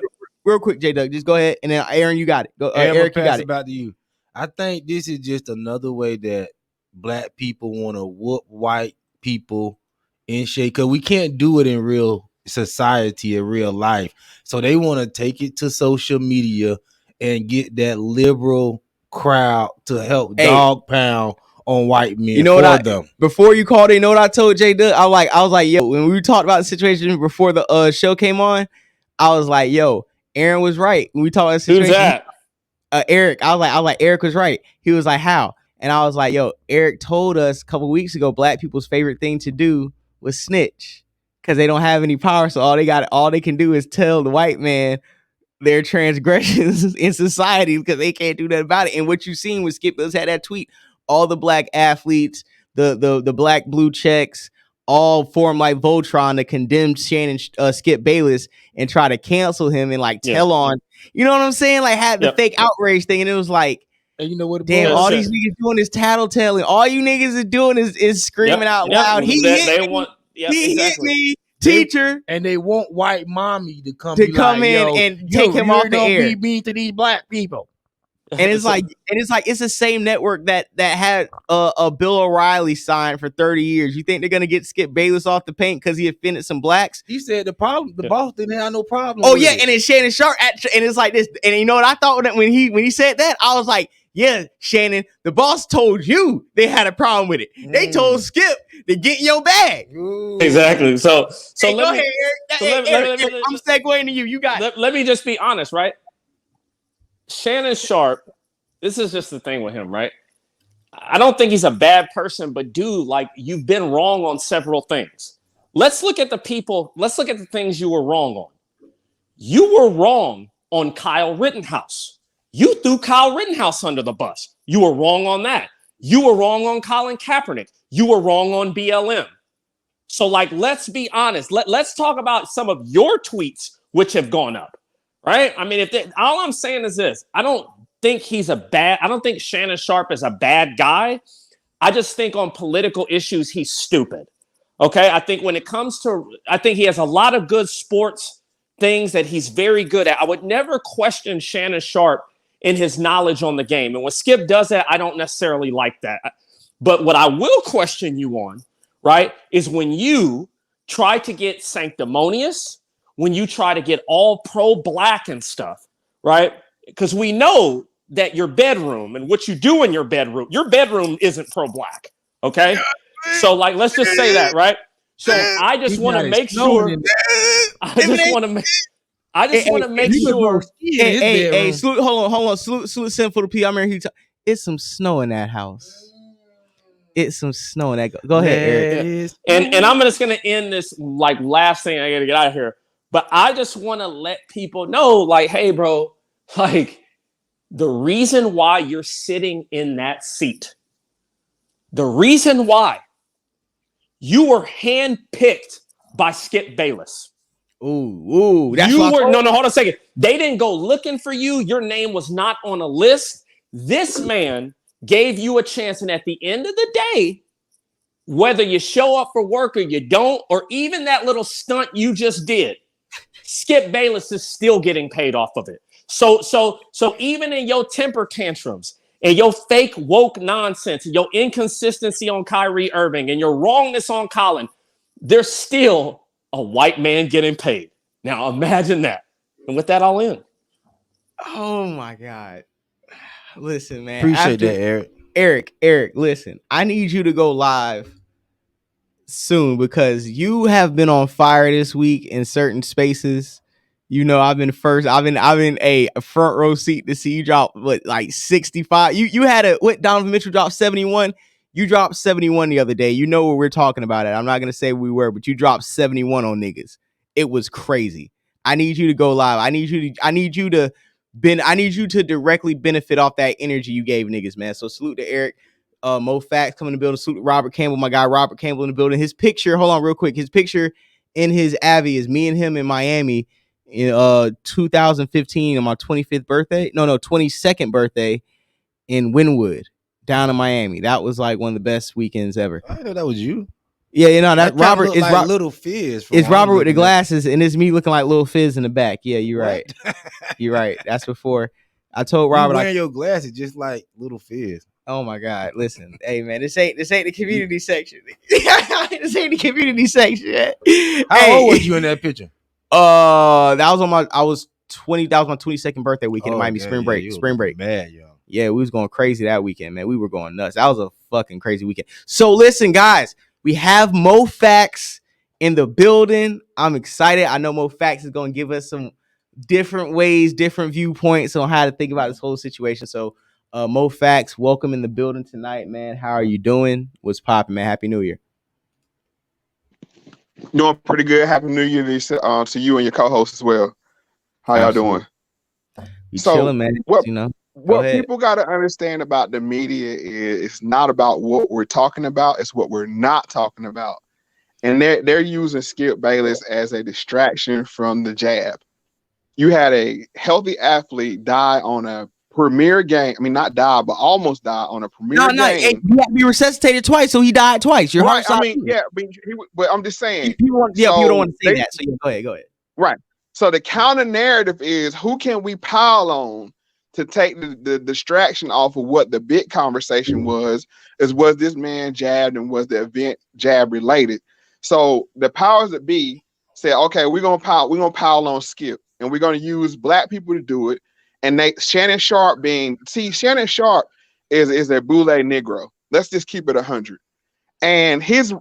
Real quick, J Doug, just go ahead, and then Aaron, you got it. Go, Eric, you got it. About you. I think this is just another way that black people want to whoop white people in shade, because we can't do it in real society, in real life. So they want to take it to social media and get that liberal crowd to help dog pound on white men. You know what before you called it, you know what I told J Doug? I was like, yo, when we talked about the situation before the show came on, I was like, yo, Aaron was right. When we talked about the situation. Who's that? Eric. I was like, Eric was right. He was like, how? And I was like, yo, Eric told us a couple weeks ago black people's favorite thing to do was snitch because they don't have any power. So all they can do is tell the white man their transgressions in society because they can't do that about it. And what you seen was Skip Bayless had that tweet. All the black athletes, the black blue checks, all form like Voltron to condemn Shannon Skip Bayless and try to cancel him and tell on. You know what I'm saying? Like had the fake outrage thing, and it was like, And you know what? Damn, all these niggas doing is tattletelling. All you niggas is doing is screaming out loud. He hit me, teacher. And they want white mommy to come in and take him off the air. Be mean to these black people. And it's it's the same network that had a Bill O'Reilly sign for 30 years. You think they're gonna get Skip Bayless off the paint because he offended some blacks? He said the boss didn't have no problem. Oh yeah, and then Shannon Sharpe and it's like this. And you know what I thought when he said that, I was like, yeah, Shannon, the boss told you they had a problem with it. They told Skip to get in your bag. Ooh. Exactly. So hey, go ahead, Eric. I'm segueing to you. You got it. Let me just be honest, right? Shannon Sharpe, this is just the thing with him, right? I don't think he's a bad person, but dude, like, you've been wrong on several things. Let's look at the things you were wrong on. You were wrong on Kyle Rittenhouse. You threw Kyle Rittenhouse under the bus. You were wrong on that. You were wrong on Colin Kaepernick. You were wrong on BLM. So, like, let's be honest. Let's talk about some of your tweets which have gone up. Right? I mean, all I'm saying is this. I don't think Shannon Sharpe is a bad guy. I just think on political issues, he's stupid. Okay? I think he has a lot of good sports things that he's very good at. I would never question Shannon Sharpe in his knowledge on the game. And when Skip does that, I don't necessarily like that. But what I will question you on, right, is when you try to get sanctimonious, when you try to get all pro-black and stuff, right? Because we know that your bedroom and what you do in your bedroom isn't pro-black, okay? So, like, let's just say that, right? So I just want to make sure. I just want to make sure. Hey, salute, hold on. Salute, Sinful to P. I'm here. It's some snow in that house. It's some snow in that. Go ahead, Eric. And I'm just going to end this, like, last thing. I got to get out of here. But I just want to let people know, like, hey, bro, like, the reason why you're sitting in that seat, the reason why you were handpicked by Skip Bayless. Ooh, that's no, hold on a second. They didn't go looking for you. Your name was not on a list. This man gave you a chance. And at the end of the day, whether you show up for work or you don't, or even that little stunt you just did, Skip Bayless is still getting paid off of it. So even in your temper tantrums and your fake woke nonsense and your inconsistency on Kyrie Irving and your wrongness on Colin, there's still a white man getting paid. Now imagine that. And with that, I'll end. Oh my God. Listen, man. Appreciate that, Eric. Eric, listen. I need you to go live soon because you have been on fire this week in certain spaces. You know, I've been a front row seat to see you drop like 65. You had Donovan Mitchell dropped 71. You dropped 71 the other day. You know what we're talking about. I'm not gonna say we were, but you dropped 71 on niggas. It was crazy. I need you to go live. I need you to directly benefit off that energy you gave niggas, man. So salute to Eric. Mo Facts coming in the building. Salute to Robert Campbell, my guy Robert Campbell in the building. His picture, hold on real quick. His picture in his Avi is me and him in Miami in 2015 on my 25th birthday. No, 22nd birthday in Wynwood down in Miami. That was like one of the best weekends ever. I didn't know that was you. Yeah, you know that Robert is like Little Fizz. It's Robert with the glasses, and it's me looking like Little Fizz in the back. Yeah, you're right. You're right. That's before I told Robert. Wearing your glasses just like Little Fizz. Oh my God! Listen, hey man, this ain't the community section. This ain't the community section. How old was you in that picture? That was I was 20. That was my 22nd birthday weekend in Miami. Spring break. Mad, yo. Yeah, we was going crazy that weekend, man. We were going nuts. That was a fucking crazy weekend. So listen, guys, we have Mo Facts in the building. I'm excited. I know Mo Facts is going to give us some different ways, different viewpoints on how to think about this whole situation. So Mo Facts, welcome in the building tonight, man. How are you doing? What's popping, man? Happy New Year. Doing pretty good. Happy New Year to you and your co-host as well. How y'all doing? You chilling, man. What people got to understand about the media is it's not about what we're talking about. It's what we're not talking about. And they're using Skip Bayless as a distraction from the jab. You had a healthy athlete die on a premier game. I mean, not died, but almost died on a premier game. He had to be resuscitated twice, so he died twice. Your right. heart. I mean, yeah. I mean, but I'm just saying. People don't want to say that. So yeah, go ahead. Right. So the counter narrative is, who can we pile on to take the distraction off of what the big conversation was this man jabbed, and was the event jab related? So the powers that be said, okay, we're gonna pile on Skip, and we're gonna use black people to do it. And Shannon Sharpe Shannon Sharpe is a boule negro. Let's just keep it 100. And his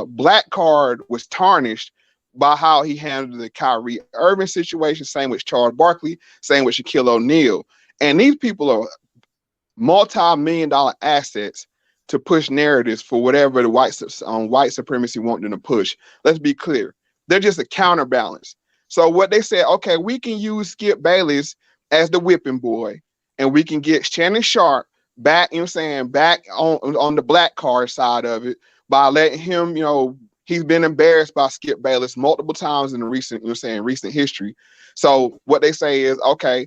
black card was tarnished by how he handled the Kyrie Irving situation. Same with Charles Barkley. Same with Shaquille O'Neal. And these people are multi-million-dollar assets to push narratives for whatever the white supremacy want them to push. Let's be clear. They're just a counterbalance. So what they said, okay, we can use Skip Bayless as the whipping boy, and we can get Shannon Sharpe back, back on the black card side of it by letting him, he's been embarrassed by Skip Bayless multiple times in the recent history. So what they say is, okay,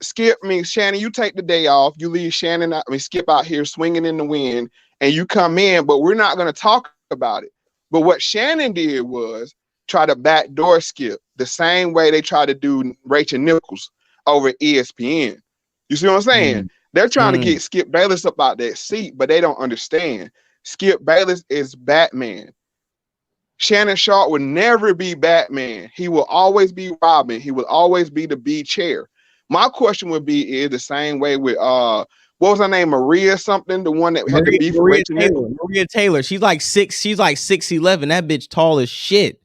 Shannon, you take the day off, you leave Skip out here swinging in the wind, and you come in, but we're not going to talk about it. But what Shannon did was try to backdoor Skip the same way they tried to do Rachel Nichols over at ESPN. You see what I'm saying? They're trying to get Skip Bayless up out that seat, but they don't understand. Skip Bayless is Batman. Shannon Sharpe would never be Batman. He will always be Robin. He will always be the B chair. My question would be, is the same way with what was her name? Maria something, the one that had the beef with Rachel Nichols. Maria Taylor. She's like 6'11". That bitch tall as shit.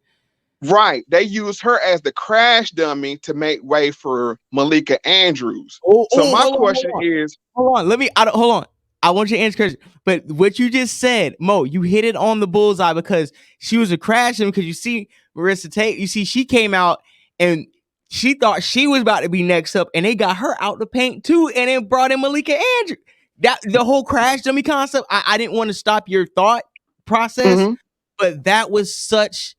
Right. They used her as the crash dummy to make way for Malika Andrews. My question is, hold on. I want you to answer question. But what you just said, Mo, you hit it on the bullseye, because she was a crash dummy. Because you see Marissa Tate, she came out and she thought she was about to be next up, and they got her out the paint too, and then brought in Malika Andrews. That the whole crash dummy concept. I didn't want to stop your thought process, but that was such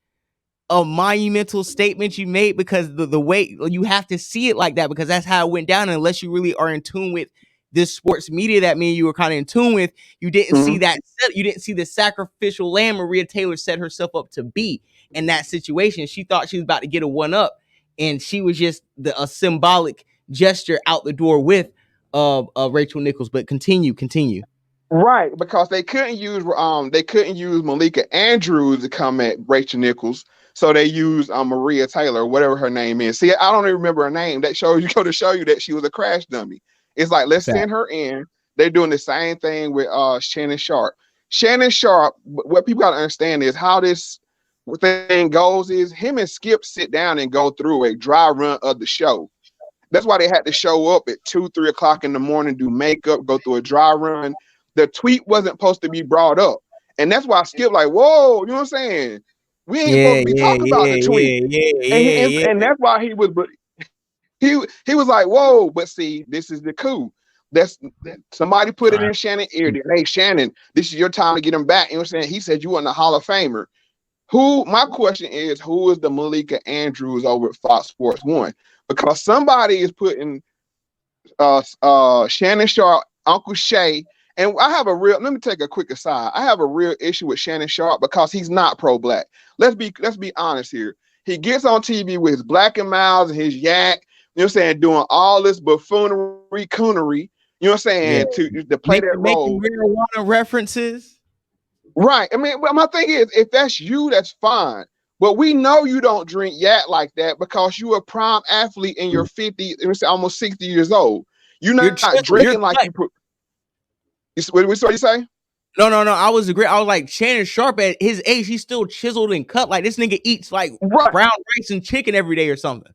a monumental statement you made, because the way you have to see it like that, because that's how it went down. And unless you really are in tune with this sports media that me and you were kind of in tune with, you didn't see that. You didn't see the sacrificial lamb Maria Taylor set herself up to be in that situation. She thought she was about to get a one up, and she was just a symbolic gesture out the door with Rachel Nichols. But continue. Right, because they couldn't use Malika Andrews to come at Rachel Nichols. So they used Maria Taylor, whatever her name is. See, I don't even remember her name. That shows to show you that she was a crash dummy. It's like, let's send her in. They're doing the same thing with Shannon Sharpe. Shannon Sharpe, what people got to understand is how this thing goes is him and Skip sit down and go through a dry run of the show. That's why they had to show up at 2-3 o'clock in the morning, do makeup, go through a dry run. The tweet wasn't supposed to be brought up. And that's why Skip like, whoa, you know what I'm saying? We ain't supposed to be talking about the tweet. And that's why he was like, whoa, but see, this is the coup. Somebody put it in Shannon's ear. Hey, Shannon, this is your time to get him back. You know what I'm saying? He said you want a Hall of Famer. My question is, who is the Malika Andrews over at Fox Sports 1? Because somebody is putting Shannon Sharpe, Uncle Shay, and let me take a quick aside. I have a real issue with Shannon Sharpe because he's not pro-black. Let's be honest here. He gets on TV with his black and miles and his yak, you know what I'm saying, doing all this buffoonery, coonery, you know what I'm saying, to play that role. Marijuana references. Right. I mean, my thing is, if that's you, that's fine. But we know you don't drink yak like that because you're a prime athlete in your 50s, almost 60 years old. You're not drinking like you. What you say? No. I was like, Shannon Sharpe at his age, he's still chiseled and cut. Like, this nigga eats like brown rice and chicken every day or something.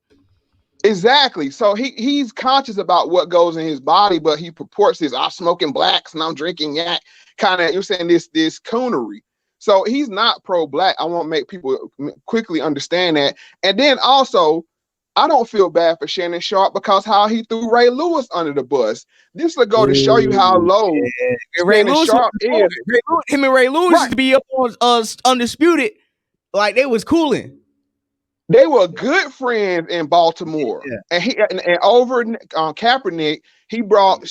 Exactly. So he's conscious about what goes in his body, but he purports this, I'm smoking blacks and I'm drinking yak, kind of, you're saying this coonery. So he's not pro-black. I want to make people quickly understand that. And then also, I don't feel bad for Shannon Sharpe because how he threw Ray Lewis under the bus. This will go to show you how low Shannon Sharpe is. Him and Ray Lewis used to be up on Undisputed, like they was cooling. They were good friends in Baltimore, and over Kaepernick, he brought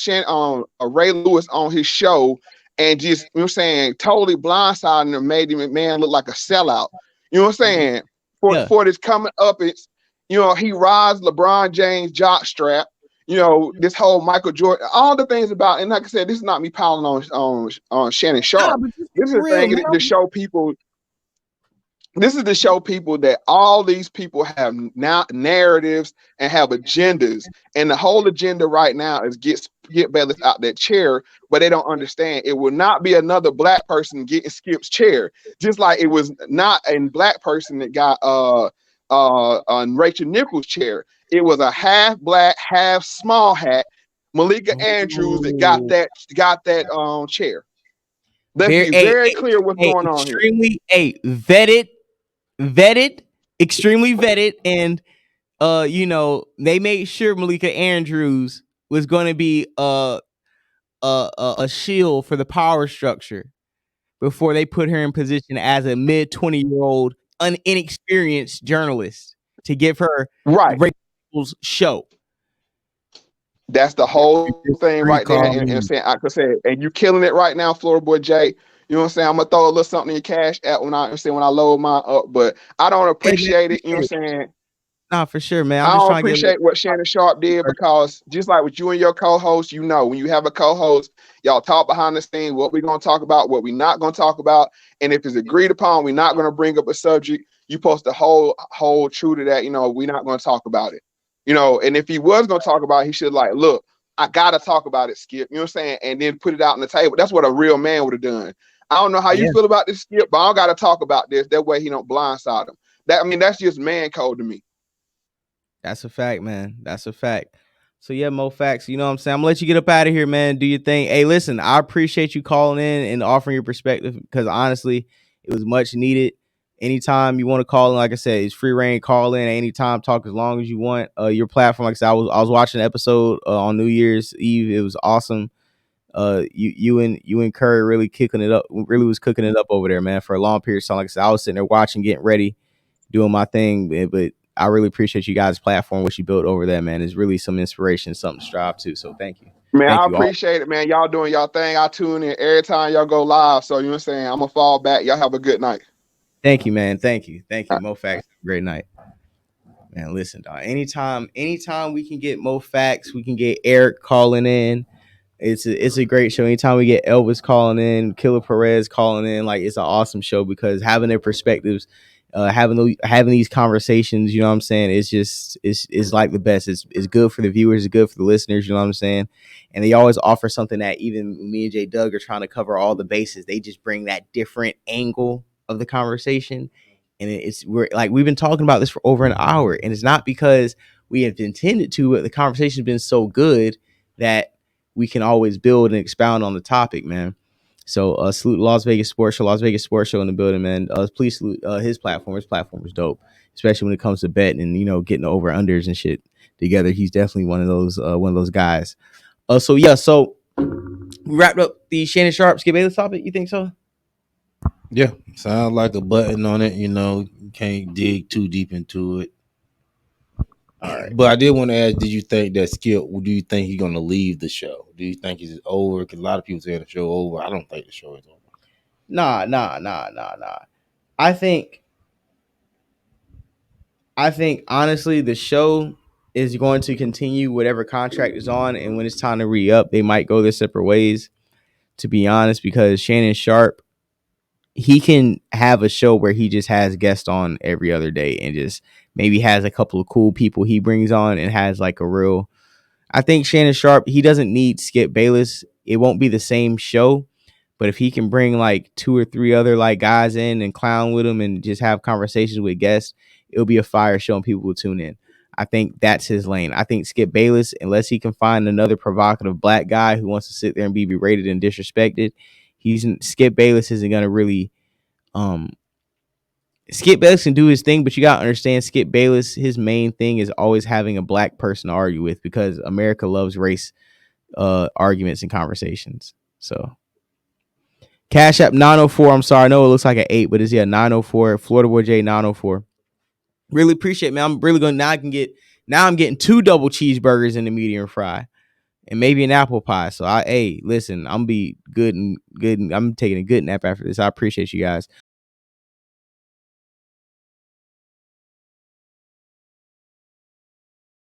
Ray Lewis on his show, and just totally blindsided him and made him man look like a sellout. You know what I'm saying? For this coming up, it's he rides LeBron James jockstrap. This whole Michael Jordan, all the things about, and like I said, this is not me piling on Shannon Sharpe. This is the thing to show people. This is to show people that all these people have now narratives and have agendas, and the whole agenda right now is get Bayless out that chair. But they don't understand it will not be another black person getting Skip's chair, just like it was not a black person that got Rachel Nichols' chair. It was a half black, half small hat, Malika Andrews that got that chair. Let's be very clear what's going on here. Extremely vetted, extremely vetted, and they made sure Malika Andrews was going to be a shield for the power structure before they put her in position as a mid-20-year-old inexperienced journalist to give her Rachel's show. That's the whole thing right there. And saying, I could say, and you killing it right now, Florida Boy Jay. You know what I'm saying? I'm gonna throw a little something in your cash app when I load mine up, but I don't appreciate it. You know what I'm saying? Nah, for sure, man. I don't appreciate what Shannon Sharpe did, because just like with you and your co-host, when you have a co-host, y'all talk behind the scenes what we're gonna talk about, what we're not gonna talk about, and if it's agreed upon, we're not gonna bring up a subject. You supposed to hold true to that. We're not gonna talk about it. And if he was gonna talk about it, he should look, I gotta talk about it, Skip. You know what I'm saying? And then put it out on the table. That's what a real man would have done. I don't know how you feel about this, Skip, but I don't gotta talk about this. That way he don't blindside him. That's just man code to me. That's a fact, man. That's a fact. So yeah, Mo Facts, you know what I'm saying? I'm gonna let you get up out of here, man. Do your thing. Hey, listen, I appreciate you calling in and offering your perspective, because honestly, it was much needed. Anytime you want to call in, like I said, it's free reign. Call in anytime, talk as long as you want. Your platform, like I said, I was watching an episode on New Year's Eve. It was awesome. You and Curry really was cooking it up over there, man, for a long period of time. Like I said, I was sitting there watching, getting ready, doing my thing, but I really appreciate you guys' platform, what you built over there, man. It's really some inspiration, something to strive to. So thank you. Man, I appreciate it, man. Y'all doing y'all thing. I tune in every time y'all go live. So you know what I'm saying? I'm gonna fall back. Y'all have a good night. Thank you, man. Thank you. Mo Facts. Great night. Man, listen, dog. Anytime we can get Mo Facts, we can get Eric calling in. It's a great show. Anytime we get Elvis calling in, Killer Perez calling in, it's an awesome show, because having their perspectives, having these conversations, you know what I'm saying, it's like the best. It's good for the viewers, it's good for the listeners, you know what I'm saying. And they always offer something that even me and J Doug are trying to cover all the bases. They just bring that different angle of the conversation, and we've been talking about this for over an hour, and it's not because we have intended to, but the conversation has been so good that we can always build and expound on the topic, man. So salute Las Vegas Sports Show in the building, man. Please salute his platform. His platform is dope, especially when it comes to betting and getting the over unders and shit together. He's definitely one of those guys. So we wrapped up the Shannon Sharpe Skip Bayless topic. You think so? Yeah, sounds like a button on it. You can't dig too deep into it. All right. But I did want to ask, do you think he's going to leave the show? Do you think it's over? Because a lot of people say the show over. I don't think the show is over. Nah. I think honestly, the show is going to continue whatever contract is on, and when it's time to re-up, they might go their separate ways, to be honest, because Shannon Sharpe, he can have a show where he just has guests on every other day and just maybe has a couple of cool people he brings on and has I think Shannon Sharpe, he doesn't need Skip Bayless. It won't be the same show, but if he can bring 2 or 3 other guys in and clown with them and just have conversations with guests, it'll be a fire show and people will tune in. I think that's his lane. I think Skip Bayless, unless he can find another provocative black guy who wants to sit there and be berated and disrespected, Skip Bayless isn't going to really Skip Bayless can do his thing, but you got to understand, Skip Bayless, his main thing is always having a black person to argue with, because America loves race arguments and conversations. So Cash App 904. I'm sorry, I know it looks like an 8, but it's 904. Florida Boy J 904. Really appreciate it, man. I'm really going to now I'm getting 2 double cheeseburgers and a medium fry and maybe an apple pie. So listen, I'm be good and I'm taking a good nap after this. I appreciate you guys.